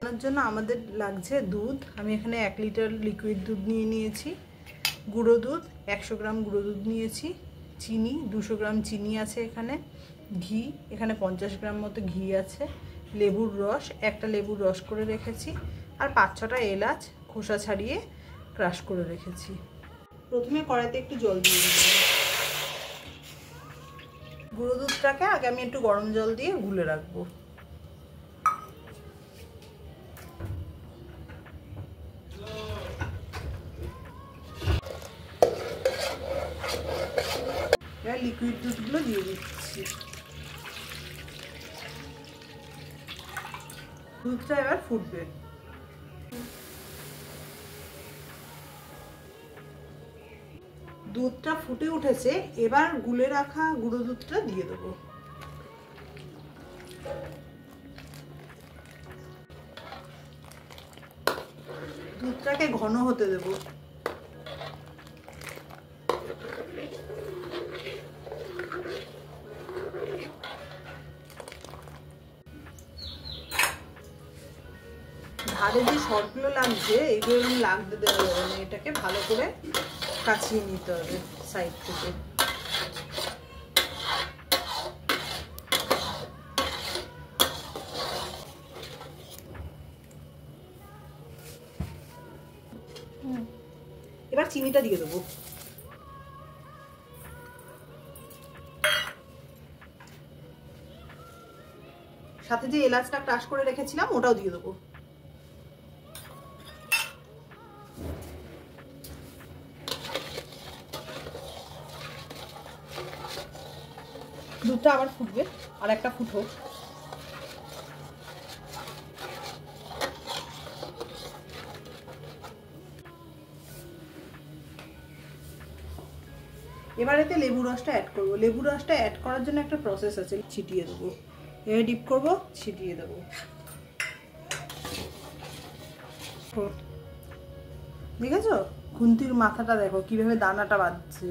বানানোর জন্য আমাদের লাগছে দুধ। আমি এখানে 1 লিটার লিকুইড দুধ নিয়ে নিয়েছি, গুঁড়ো দুধ 100 গ্রাম গুঁড়ো দুধ নিয়েছি, চিনি 200 গ্রাম চিনি আছে এখানে, ঘি এখানে 50 গ্রাম মতো ঘি আছে, লেবুর রস, একটা লেবুর রস করে রেখেছি, আর 5-6টা এলাচ খোসা ছাড়িয়ে ক্রাশ করে রেখেছি। প্রথমে কড়াইতে একটু জল দিয়ে দিলাম। গুঁড়ো দুধটাকে আগে আমি একটু গরম জল দিয়ে গুলে রাখবো। এবার লিকুইড দুধগুলো দিয়ে দিচ্ছি। দুধটা এবার ফুটবে। দুধটা ফুটে উঠেছে, এবার গুলে রাখা গুঁড়ো দুধটা দিয়ে দেবো। দুধটাকে ঘন হতে দেবো। ধারে যে শর্টগুলো লাগছে এগুলো লাগতে দেওয়া যাবে না, এটাকে ভালো করে কাছিয়ে নিতে হবে সাইড থেকে। এবার চিনিটা দিয়ে দেবো। সাথে যে এলাচটা ক্রাশ করে রেখেছিলাম ওটাও দিয়ে দেবো। দুধটা আবার ফুটবে, আর একটা ফুটো। এবার এতে লেবু রসটা অ্যাড করবো। লেবু রসটা অ্যাড করার জন্য একটা প্রসেস আছে, ছিটিয়ে দেবো। এবার ডিপ করবো, ছিটিয়ে দেবো। দেখেছো খুন্তির মাথাটা দেখো কিভাবে দানাটা বাঁধছে,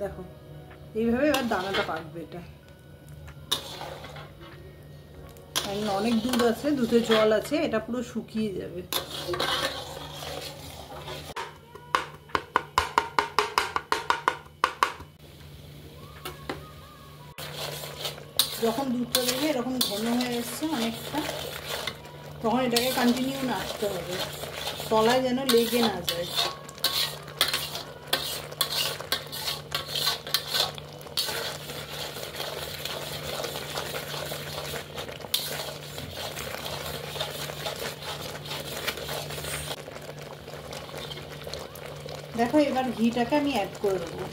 দেখো এইভাবে এবার দানাটা পাকবে। এটা অনেক দুধ আছে, দুধে জল আছে, এটা পুরো শুকিয়ে যাবে। যখন দুধটা দেবে এরকম ঘন হয়ে এসছে অনেকটা, তখন এটাকে কন্টিনিউ নাড়তে হবে, তলায় যেন লেগে না যায়। দেখো এবার ঘিটাকে আমি অ্যাড করে দেবো।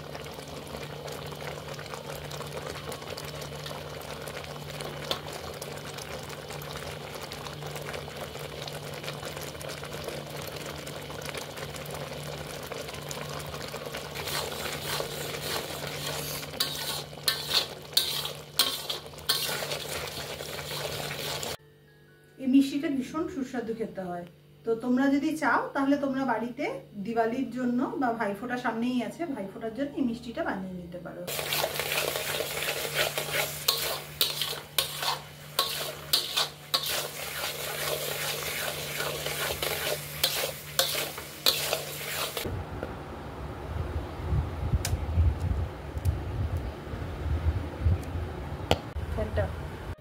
এই মিষ্টিটা ভীষণ সুস্বাদু খেতে হয়। তো তোমরা যদি চাও তাহলে তোমরা বাড়িতে দিওয়ালির জন্য বা ভাইফোঁটা সামনেই আছে, ভাইফোঁটার জন্য এই মিষ্টিটা বানিয়ে নিতে পারো।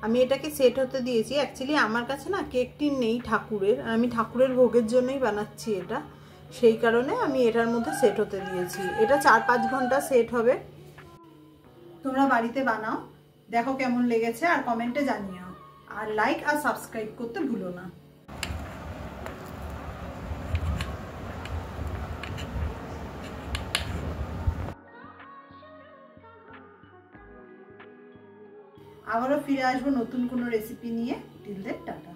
আমি এটাকে সেট হতে দিয়েছি। অ্যাকচুয়ালি আমার কাছে না কেকটি নেই ঠাকুরের, আমি ঠাকুরের ভোগের জন্যই বানাচ্ছি এটা, সেই কারণে আমি এটার মধ্যে সেট হতে দিয়েছি। এটা 4-5 ঘন্টা সেট হবে। তোমরা বাড়িতে বানাও, দেখো কেমন লেগেছে আর কমেন্টে জানিও, আর লাইক আর সাবস্ক্রাইব করতে ভুলো না। আবারও ফিরে আসবো নতুন কোনো রেসিপি নিয়ে। Till then tata.